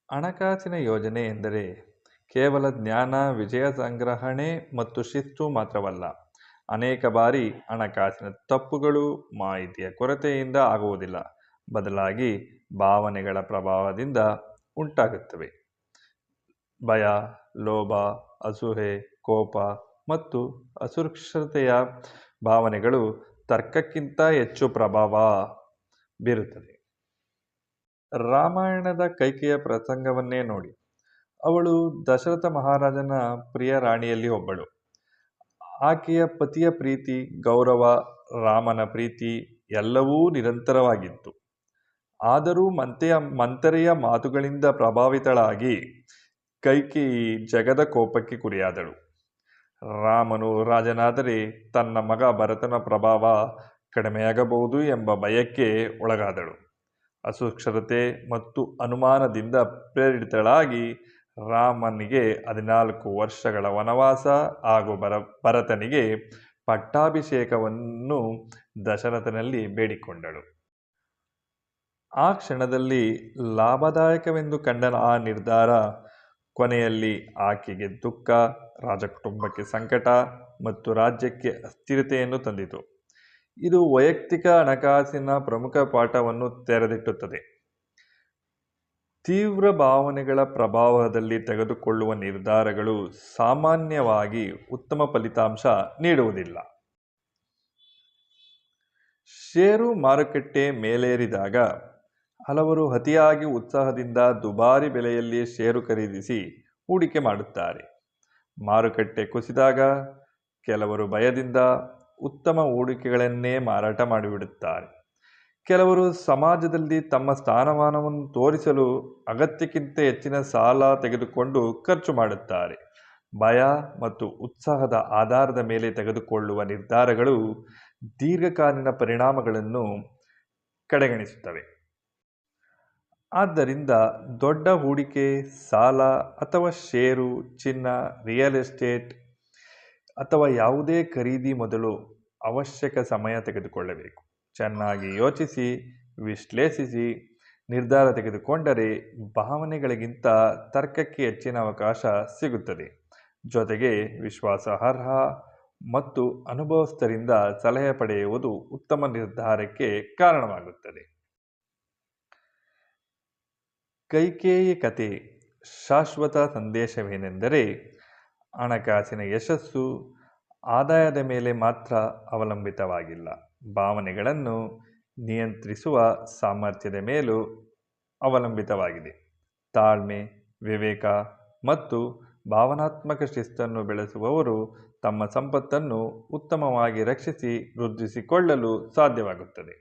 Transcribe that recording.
ಹಣಕಾಸಿನ ಯೋಜನೆ ಎಂದರೆ ಕೇವಲ ಜ್ಞಾನ, ವಿಜಯ ಸಂಗ್ರಹಣೆ ಮತ್ತು ಶಿಸ್ತು ಮಾತ್ರವಲ್ಲ. ಅನೇಕ ಬಾರಿ ಹಣಕಾಸಿನ ತಪ್ಪುಗಳು ಮಾಹಿತಿಯ ಕೊರತೆಯಿಂದ ಆಗುವುದಿಲ್ಲ, ಬದಲಾಗಿ ಭಾವನೆಗಳ ಪ್ರಭಾವದಿಂದ ಉಂಟಾಗುತ್ತವೆ. ಭಯ, ಲೋಭ, ಅಸೂಯೆ, ಕೋಪ ಮತ್ತು ಅಸುರಕ್ಷತೆಯ ಭಾವನೆಗಳು ತರ್ಕಕ್ಕಿಂತ ಹೆಚ್ಚು ಪ್ರಭಾವ ಬೀರುತ್ತವೆ. ರಾಮಾಯಣದ ಕೈಕೆಯ ಪ್ರಸಂಗವನ್ನೇ ನೋಡಿ. ಅವಳು ದಶರಥ ಮಹಾರಾಜನ ಪ್ರಿಯ ರಾಣಿಯಲ್ಲಿ ಒಬ್ಬಳು. ಆಕೆಯ ಪತಿಯ ಪ್ರೀತಿ, ಗೌರವ, ರಾಮನ ಪ್ರೀತಿ ಎಲ್ಲವೂ ನಿರಂತರವಾಗಿತ್ತು. ಆದರೂ ಮಂಥರೆಯ ಮಾತುಗಳಿಂದ ಪ್ರಭಾವಿತಳಾಗಿ ಕೈಕೇಯಿ ಜಗದ ಕೋಪಕ್ಕೆ ಗುರಿಯಾದಳು. ರಾಮನು ರಾಜನಾದರೆ ತನ್ನ ಮಗ ಭರತನ ಪ್ರಭಾವ ಕಡಿಮೆಯಾಗಬಹುದು ಎಂಬ ಭಯಕ್ಕೆ ಒಳಗಾದಳು. ಅಸಾಕ್ಷರತೆ ಮತ್ತು ಅನುಮಾನದಿಂದ ಪ್ರೇರಿತಳಾಗಿ ರಾಮನಿಗೆ 14 ವರ್ಷಗಳ ವನವಾಸ ಹಾಗೂ ಭರತನಿಗೆ ಪಟ್ಟಾಭಿಷೇಕವನ್ನು ದಶರಥನಲ್ಲಿ ಬೇಡಿಕೊಂಡಳು. ಆ ಕ್ಷಣದಲ್ಲಿ ಲಾಭದಾಯಕವೆಂದು ಕಂಡ ಆ ನಿರ್ಧಾರ ಕೊನೆಯಲ್ಲಿ ಆಕೆಗೆ ದುಃಖ, ರಾಜಕುಟುಂಬಕ್ಕೆ ಸಂಕಟ ಮತ್ತು ರಾಜ್ಯಕ್ಕೆ ಅಸ್ಥಿರತೆಯನ್ನು ತಂದಿತು. ಇದು ವೈಯಕ್ತಿಕ ಹಣಕಾಸಿನ ಪ್ರಮುಖ ಪಾಠವನ್ನು ತೆರೆದಿಟ್ಟುತ್ತದೆ. ತೀವ್ರ ಭಾವನೆಗಳ ಪ್ರಭಾವದಲ್ಲಿ ತೆಗೆದುಕೊಳ್ಳುವ ನಿರ್ಧಾರಗಳು ಸಾಮಾನ್ಯವಾಗಿ ಉತ್ತಮ ಫಲಿತಾಂಶ ನೀಡುವುದಿಲ್ಲ. ಷೇರು ಮಾರುಕಟ್ಟೆ ಮೇಲೇರಿದಾಗ ಹಲವರು ಅತಿಯಾಗಿ ಉತ್ಸಾಹದಿಂದ ದುಬಾರಿ ಬೆಲೆಯಲ್ಲಿ ಷೇರು ಖರೀದಿಸಿ ಹೂಡಿಕೆ ಮಾಡುತ್ತಾರೆ. ಮಾರುಕಟ್ಟೆ ಕುಸಿದಾಗ ಕೆಲವರು ಭಯದಿಂದ ಉತ್ತಮ ಹೂಡಿಕೆಗಳನ್ನೇ ಮಾರಾಟ ಮಾಡಿಬಿಡುತ್ತಾರೆ. ಕೆಲವರು ಸಮಾಜದಲ್ಲಿ ತಮ್ಮ ಸ್ಥಾನಮಾನವನ್ನು ತೋರಿಸಲು ಅಗತ್ಯಕ್ಕಿಂತ ಹೆಚ್ಚಿನ ಸಾಲ ತೆಗೆದುಕೊಂಡು ಖರ್ಚು ಮಾಡುತ್ತಾರೆ. ಭಯ ಮತ್ತು ಉತ್ಸಾಹದ ಆಧಾರದ ಮೇಲೆ ತೆಗೆದುಕೊಳ್ಳುವ ನಿರ್ಧಾರಗಳು ದೀರ್ಘಕಾಲೀನ ಪರಿಣಾಮಗಳನ್ನು ಕಡೆಗಣಿಸುತ್ತವೆ. ಆದ್ದರಿಂದ ದೊಡ್ಡ ಹೂಡಿಕೆ, ಸಾಲ ಅಥವಾ ಷೇರು, ಚಿನ್ನ, ರಿಯಲ್ ಎಸ್ಟೇಟ್ ಅಥವಾ ಯಾವುದೇ ಖರೀದಿ ಮೊದಲು ಅವಶ್ಯಕ ಸಮಯ ತೆಗೆದುಕೊಳ್ಳಬೇಕು. ಚೆನ್ನಾಗಿ ಯೋಚಿಸಿ, ವಿಶ್ಲೇಷಿಸಿ ನಿರ್ಧಾರ ತೆಗೆದುಕೊಂಡರೆ ಭಾವನೆಗಳಿಗಿಂತ ತರ್ಕಕ್ಕೆ ಹೆಚ್ಚಿನ ಅವಕಾಶ ಸಿಗುತ್ತದೆ. ಜೊತೆಗೆ ವಿಶ್ವಾಸಾರ್ಹ ಮತ್ತು ಅನುಭವಸ್ಥರಿಂದ ಸಲಹೆ ಪಡೆಯುವುದು ಉತ್ತಮ ನಿರ್ಧಾರಕ್ಕೆ ಕಾರಣವಾಗುತ್ತದೆ. ಕೈಕೇಯಿ ಕಥೆ ಶಾಶ್ವತ ಸಂದೇಶವೇನೆಂದರೆ, ಹಣಕಾಸಿನ ಯಶಸ್ಸು ಆದಾಯದ ಮೇಲೆ ಮಾತ್ರ ಅವಲಂಬಿತವಾಗಿಲ್ಲ, ಭಾವನೆಗಳನ್ನು ನಿಯಂತ್ರಿಸುವ ಸಾಮರ್ಥ್ಯದ ಮೇಲೂ ಅವಲಂಬಿತವಾಗಿದೆ. ತಾಳ್ಮೆ, ವಿವೇಕ ಮತ್ತು ಭಾವನಾತ್ಮಕ ಶಿಸ್ತನ್ನು ಬೆಳೆಸುವವರು ತಮ್ಮ ಸಂಪತ್ತನ್ನು ಉತ್ತಮವಾಗಿ ರಕ್ಷಿಸಿ ವೃದ್ಧಿಸಿಕೊಳ್ಳಲು ಸಾಧ್ಯವಾಗುತ್ತದೆ.